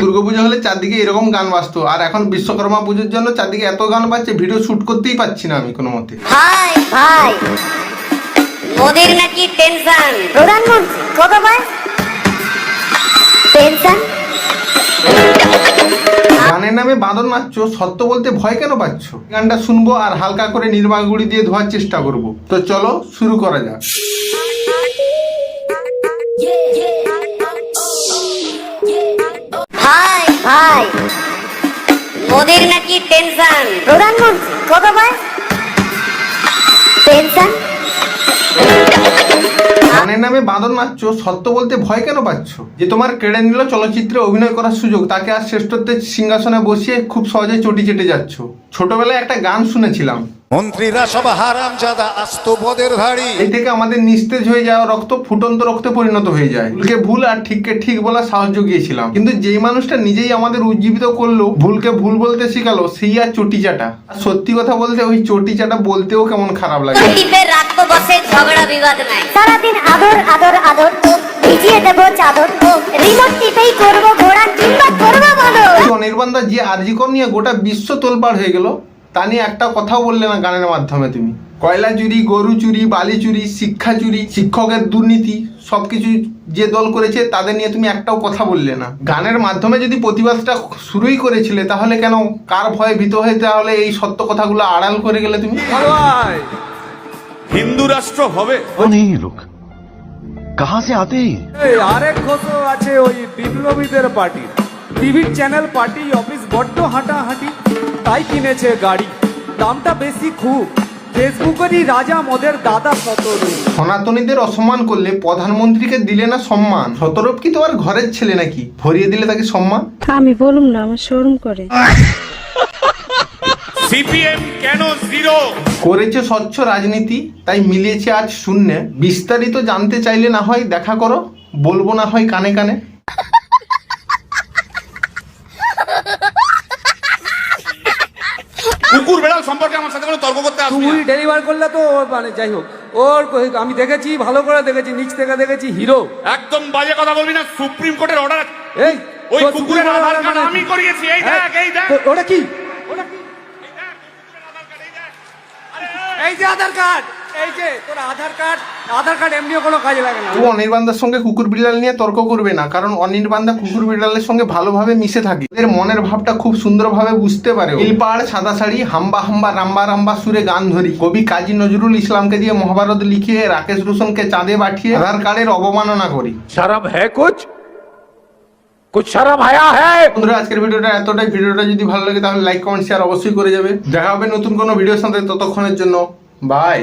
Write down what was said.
দুর্গাপূজা হলে চারদিকে এরকম গান বাজতো, আর এখন বিশ্বকর্মা পুজোর জন্য চারদিকে এত গান বাজছে, ভিডিও শুট করতেই পাচ্ছি না আমি কোনো মতে। ভাই ভাই, মোদির নাকি টেনশন, প্রধানমন্ত্রী কত ভাই টেনশন। গানের নামে বাঁদর নাচছো, সত্য বলতে ভয় কেন পাচ্ছ? গানটা শুনবো আর হালকা করে নির্মা গুড়ি দিয়ে ধোয়ার চেষ্টা করব। তো চলো শুরু করা যাক। ভাই ভাই, মোদির নাকি টেনশন, প্রধানমন্ত্রী কত ভাই টেনশন। গানের নামে বাঁদর নাচছো, সত্য বলতে ভয় কেন পাচ্ছ? যে তোমার কেড়ে নিল চলচ্চিত্রে অভিনয় করার সুযোগ, তাকে আর শ্রেষ্ঠত্বের সিংহাসনে বসিয়ে খুব সহজে চটি চেটে যাচ্ছ। ছোটবেলায় একটা গান শুনেছিলাম, মন্ত্রীরা সব হারামজাদা আস্ত বদের ধাড়ি। এই থেকে আমাদের নিস্তেজ হয়ে যাওয়া রক্ত ফুটন্ত রক্তে পরিণত হয়ে যায়। ভুলকে ভুল আর ঠিককে ঠিক বলার সাহস জুগিয়েছিলাম, কিন্তু যেই মানুষটা নিজেই আমাদের উজ্জীবিত করলো, ভুলকে ভুল বলতে শিখালো, সেই আর চটি চাটা। আর সত্যি কথা বলতে ওই চটি চাটা বলতেও কেমন খারাপ লাগে। রাখবো বসে, ঝগড়া বিবাদ নাই, সারাদিন আদর আদর আদর, তো ভিজিয়ে দেবো চাদর, তো রিমোট টিপেই করবো ঘোড়া কিংবা করবো বলো। অনির্বাণ দা যে আরজিকর নিয়ে গোটা বিশ্ব তোলপাড় হয়ে গেল, তা নিয়ে একটা কথাও বললে না গানের মাধ্যমে। তুমি কয়লা চুরি, গরু চুরি, বালি চুরি, শিক্ষা চুরি, শিক্ষকের দুর্নীতি, সবকিছু যে দল করেছে তাদের নিয়ে তুমি একটাও কথা বললে না। গানের মাধ্যমে যদি প্রতিবাদটা শুরুই করেছিলে, তাহলে কেন কার ভয়ে ভীত হয়ে তাহলে এই সত্য কথাগুলো আড়াল করে গেলে তুমি? হিন্দু রাষ্ট্র হবে লোক কাহা সে আতে? আরেক ঘোষও আছে ওই বিপ্লবীদের পার্টি, টিভির চ্যানেল পার্টি অফিস বড্ড হাঁটাহাঁটি, তাই কিনেছে গাড়ি, দামটা বেশি খুব, ফেসবুকেরই রাজা মদের দাদা শতরূপ। সনাতনীদের অসম্মান করলে প্রধানমন্ত্রীকে দিলে না সম্মান। শতরূপ কি তোমার ঘরের ছেলে নাকি ভরিয়ে দিলে তাকে সম্মান? আমি বলুম না, আমার শরম করে। সিপিএম কেন জিরো? করেছে স্বচ্ছ রাজনীতি, তাই মিলিয়েছে আজ শূন্যে। বিস্তারিত জানতে চাইলে না হয় দেখা করো, বলবো না হয় কানে কানে। কুকুর বেড়াল সম্পর্কে আমার সাথে কোনো তর্ক করতে আসবে তুই ডেলিভার করলে তো মানে যাই হোক, ওর আমি দেখেছি, ভালো করে দেখেছি, নিচ থেকে দেখেছি, হিরো। একদম বাজে কথা বলবি না, সুপ্রিম কোর্টের অর্ডার। এই ওই কুকুরের আধার কার্ড আমি করিয়েছি, এই দেখ এই দেখ। ওটা কি? এই যে আধার কার্ড, এই যে তোর আধার কার্ড এমনিও কোনো কাজে লাগে না। ও অনির্বাণদার সঙ্গে কুকুর বিড়াল নিয়ে তর্ক করবে না, কারণ অনির্বাণদা কুকুর বিড়ালের সঙ্গে ভালোভাবে মিশে থাকে, এদের মনের ভাবটা খুব সুন্দরভাবে বুঝতে পারে। নীলপাড় সাদা শাড়ি, হাম্বা হাম্বা রাম্বা রাম্বা সুরে গান ধরি, কবি কাজী নজরুল ইসলামকে দিয়ে মহাভারত লিখিয়ে রাকেশ রোশনকে চাঁদে পাঠিয়ে আধার কার্ডের অবমাননা করি। শরম হ্যায় কুছ শরম আয়া হ্যায়। বন্ধুরা, আজকের ভিডিওটা এতটাই। ভিডিওটা যদি ভালো লাগে তাহলে লাইক কমেন্ট শেয়ার অবশ্যই করে যাবে। দেখা হবে নতুন কোনো ভিডিওর সাথে, ততক্ষণের জন্য বাই।